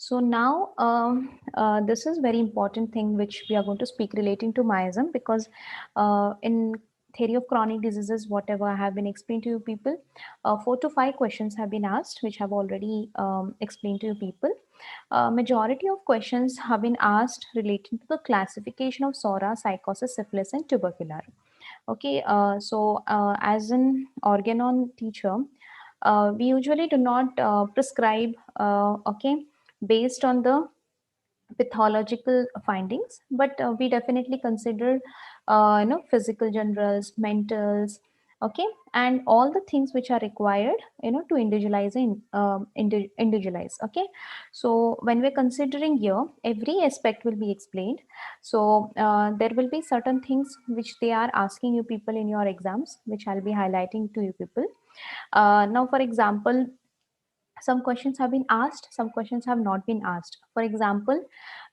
So now this is very important thing which we are going to speak relating to miasm, because in theory of chronic diseases, whatever I have been explained to you people, 4 to 5 questions have been asked, which have already explained to you people. Majority of questions have been asked relating to the classification of SORA, psychosis, syphilis, and tubercular. Okay, as an organon teacher, we usually do not prescribe, okay, based on the pathological findings, but we definitely consider physical generals, mentals, okay, and all the things which are required to individualize individualize. Okay, so when we're considering here, every aspect will be explained. So there will be certain things which they are asking you people in your exams, which I'll be highlighting to you people. Now for example, some questions have been asked, some questions have not been asked. For example,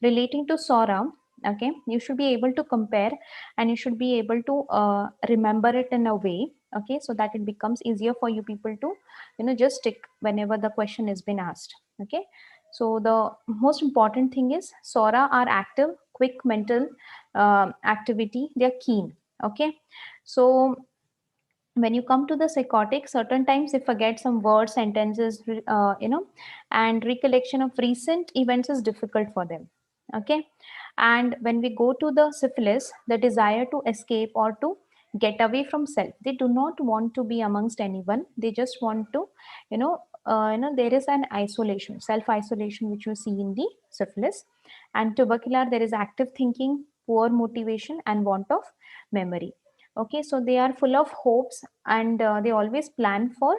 relating to SORA, okay, you should be able to compare, and you should be able to remember it in a way, okay, so that it becomes easier for you people to just tick whenever the question has been asked. Okay, so the most important thing is SORA are active, quick mental activity, they are keen. Okay, so when you come to the psychotic, certain times they forget some words, sentences, and recollection of recent events is difficult for them. Okay, and when we go to the syphilis, the desire to escape or to get away from self, they do not want to be amongst anyone, they just want to there is an isolation, self isolation, which you see in the syphilis. And tubercular, there is active thinking, poor motivation, and want of memory. Okay, so they are full of hopes, and they always plan for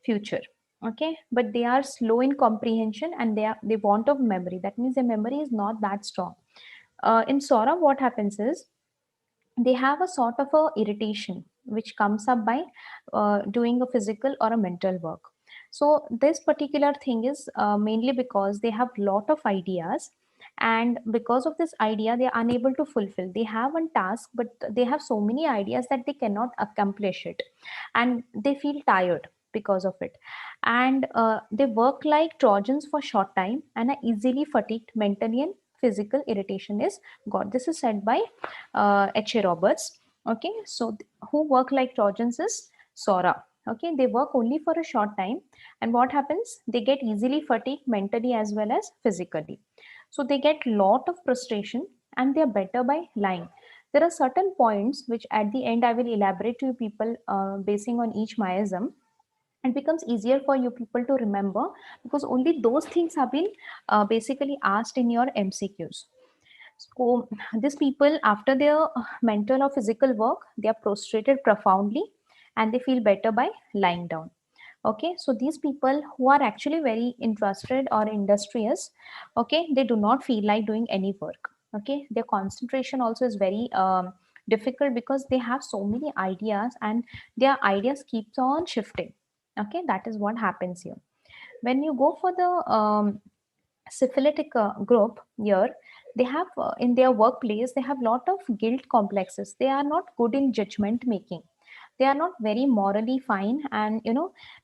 future. Okay, but they are slow in comprehension, and they want of memory, that means their memory is not that strong. In SORA, what happens is they have a sort of a irritation which comes up by doing a physical or a mental work. So this particular thing is mainly because they have lot of ideas, and because of this idea they are unable to fulfill. They have one task, but they have so many ideas that they cannot accomplish it, and they feel tired because of it. And they work like Trojans for short time and are easily fatigued mentally, and physical irritation is got. This is said by H.A. Roberts. Okay, so who work like Trojans is SORA. Okay, they work only for a short time, and what happens? They get easily fatigued mentally as well as physically. So they get lot of frustration, and they are better by lying. There are certain points which at the end I will elaborate to you people basing on each miasm. It becomes easier for you people to remember, because only those things have been basically asked in your MCQs. So these people, after their mental or physical work, they are prostrated profoundly, and they feel better by lying down. Okay, so these people who are actually very interested or industrious, okay, they do not feel like doing any work. Okay, their concentration also is very difficult, because they have so many ideas, and their ideas keeps on shifting. Okay, that is what happens here. When you go for the syphilitic group here, they have in their workplace, they have lot of guilt complexes. They are not good in judgment making, they are not very morally fine, and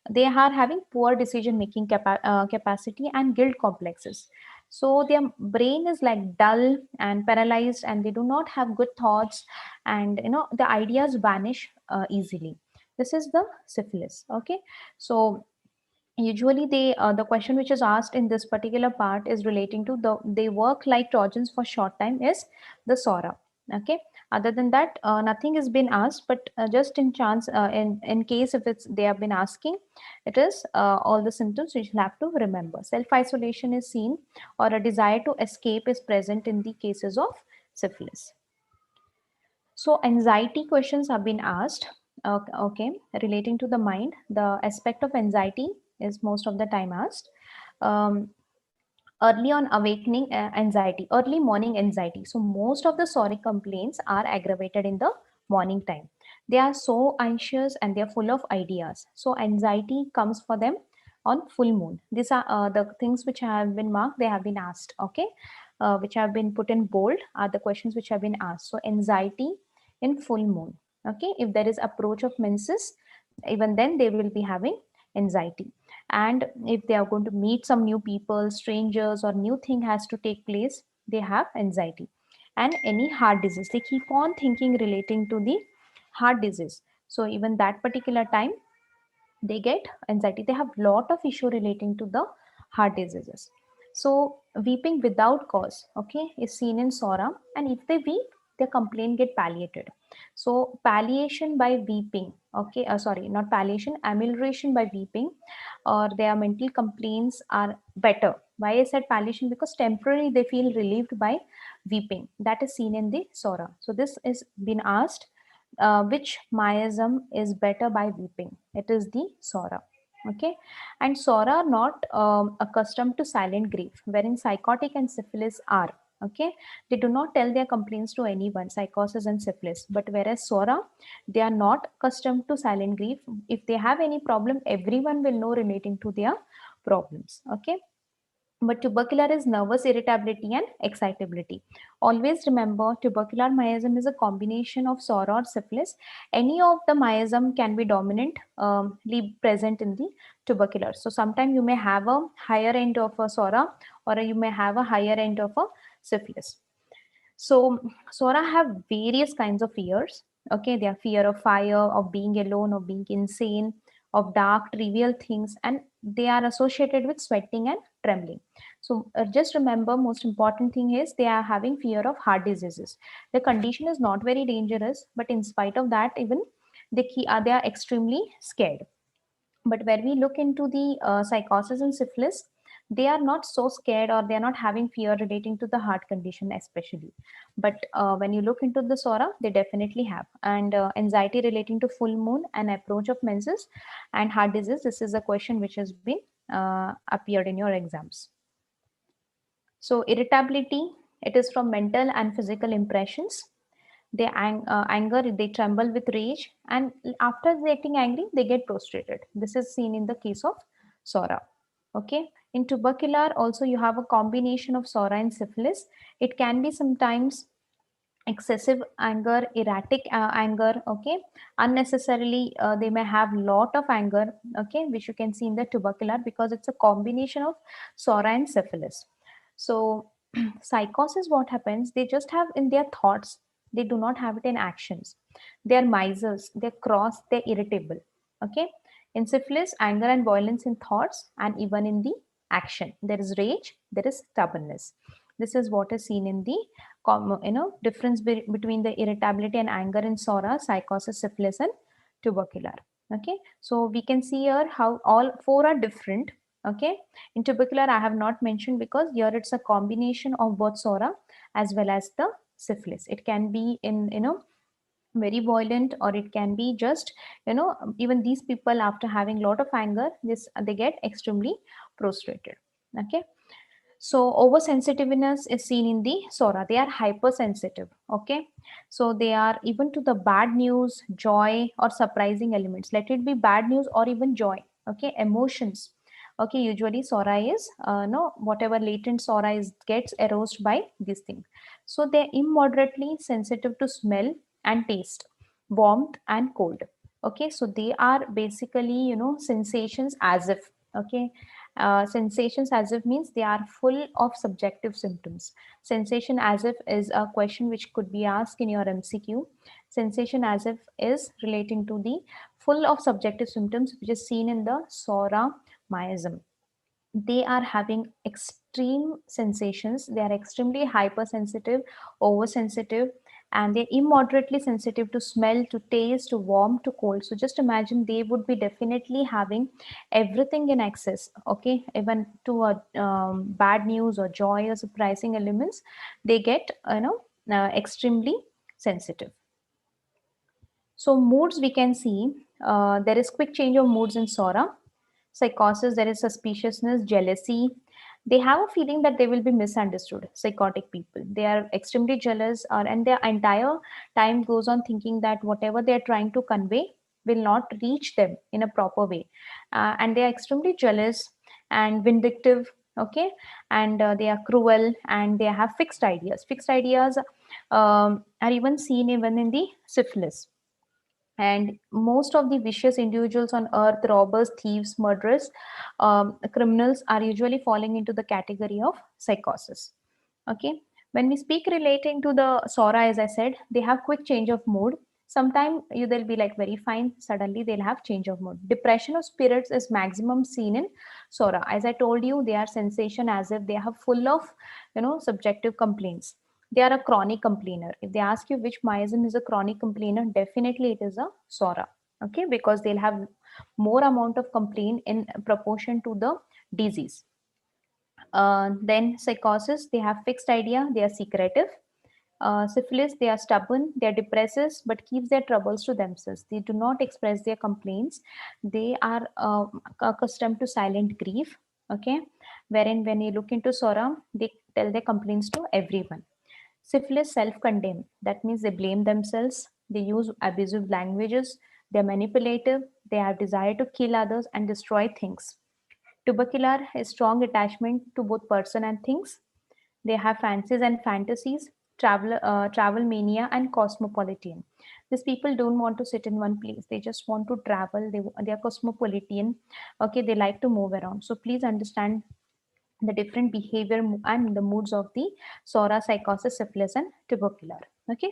they are having poor decision making capacity and guilt complexes. So their brain is like dull and paralyzed, and they do not have good thoughts, and the ideas vanish easily. This is the syphilis. Okay, so usually the question which is asked in this particular part is relating to they work like Trojans for short time is the SORA. Okay, other than that nothing has been asked, but just in chance in case if it's they have been asking, it is all the symptoms which you have to remember. Self isolation is seen, or a desire to escape is present in the cases of syphilis. So anxiety questions have been asked. Okay, relating to the mind, the aspect of anxiety is most of the time asked. Um, Early on awakening anxiety, early morning anxiety. So most of the SORI complaints are aggravated in the morning time. They are so anxious and they are full of ideas. So anxiety comes for them on full moon. These are the things which have been marked, they have been asked. Okay, which have been put in bold are the questions which have been asked. So anxiety in full moon. Okay, if there is approach of menses, even then they will be having anxiety. And if they are going to meet some new people, strangers, or new thing has to take place, they have anxiety. And any heart disease, they keep on thinking relating to the heart disease. So even that particular time, they get anxiety. They have lot of issue relating to the heart diseases. So weeping without cause, okay, is seen in Sora, and if they weep, their complaint get palliated. So palliation by weeping, okay, sorry, not palliation, amelioration by weeping, or their mental complaints are better. Why I said palliation? Because temporarily they feel relieved by weeping. That is seen in the Sora. So this is been asked, which miasm is better by weeping? It is the Sora. Okay, and Sora are not accustomed to silent grief, wherein psychotic and syphilis are. Okay, they do not tell their complaints to anyone, psychosis and syphilis. But whereas Sora, they are not accustomed to silent grief. If they have any problem, everyone will know relating to their problems. Okay, but tubercular is nervous irritability and excitability. Always remember, tubercular miasm is a combination of SORA or syphilis. Any of the miasm can be dominantly present in the tubercular. So sometimes you may have a higher end of a SORA, or you may have a higher end of a syphilis. So Sora have various kinds of fears. Okay, they are fear of fire, of being alone, of being insane, of dark, trivial things, and they are associated with sweating and trembling. So just remember, most important thing is they are having fear of heart diseases. The condition is not very dangerous, but in spite of that, even they are extremely scared. But when we look into the psychosis and syphilis, they are not so scared, or they are not having fear relating to the heart condition especially. But when you look into the Sora, they definitely have. And anxiety relating to full moon and approach of menses and heart disease, this is a question which has been appeared in your exams. So irritability, it is from mental and physical impressions. They anger, they tremble with rage, and after getting angry, they get prostrated. This is seen in the case of Sora. Okay. In tubercular, also you have a combination of Sora and syphilis. It can be sometimes excessive anger, erratic anger. Okay, unnecessarily they may have lot of anger. Okay, which you can see in the tubercular, because it's a combination of Sora and syphilis. So psychosis, what happens, they just have in their thoughts, they do not have it in actions. They're misers, they're cross, they're irritable. Okay, in syphilis, anger and violence in thoughts, and even in the action, there is rage, there is stubbornness. This is what is seen in the difference between the irritability and anger in Sora, psychosis, syphilis, and tubercular. Okay, so we can see here how all four are different. Okay, in tubercular I have not mentioned, because here it's a combination of both Sora as well as the syphilis. It can be in very violent, or it can be just even these people, after having lot of anger, this they get extremely prostrated. Okay, so oversensitiveness is seen in the Sora. They are hypersensitive. Okay, so they are even to the bad news, joy, or surprising elements. Let it be bad news or even joy. Okay, emotions. Okay, usually Sora is no, whatever latent Sora is gets aroused by this thing. So they're immoderately sensitive to smell and taste, warmth and cold. Okay, so they are basically sensations as if. Okay, sensations as if means they are full of subjective symptoms. Sensation as if is a question which could be asked in your MCQ. Sensation as if is relating to the full of subjective symptoms, which is seen in the Sora miasm. They are having extreme sensations. They are extremely hypersensitive, oversensitive, and they're immoderately sensitive to smell, to taste, to warm, to cold. So just imagine they would be definitely having everything in excess. Okay, even to a bad news or joy or surprising elements, they get extremely sensitive. So moods, we can see there is quick change of moods in Sora. Psychosis, there is suspiciousness, jealousy. They have a feeling that they will be misunderstood. Psychotic people, they are extremely jealous, and their entire time goes on thinking that whatever they are trying to convey will not reach them in a proper way. And they are extremely jealous and vindictive. Okay, and they are cruel, and they have fixed ideas. Fixed ideas are even seen even in the syphilis. And most of the vicious individuals on earth, robbers, thieves, murderers, criminals, are usually falling into the category of psychosis. Okay, when we speak relating to the sora, as I said, they have quick change of mood. Sometime they'll be like very fine, suddenly they'll have change of mood. Depression of spirits is maximum seen in sora. As I told you, they are sensation as if they have full of subjective complaints. They are a chronic complainer. If they ask you which miasm is a chronic complainer, definitely it is a sora. Okay, because they'll have more amount of complaint in proportion to the disease. Then psychosis, they have fixed idea, they are secretive. Syphilis, they are stubborn, they are depressive, but keeps their troubles to themselves. They do not express their complaints. They are accustomed to silent grief. Okay, wherein when you look into sora, they tell their complaints to everyone. Syphilis, self-condemn. That means they blame themselves. They use abusive languages. They're manipulative. They have desire to kill others and destroy things. Tubercular has strong attachment to both person and things. They have fancies and fantasies, travel mania, and cosmopolitan. These people don't want to sit in one place. They just want to travel. They are cosmopolitan. Okay, they like to move around. So please understand the different behavior and the moods of the sora, psychosis, syphilis, and tubercular. Okay.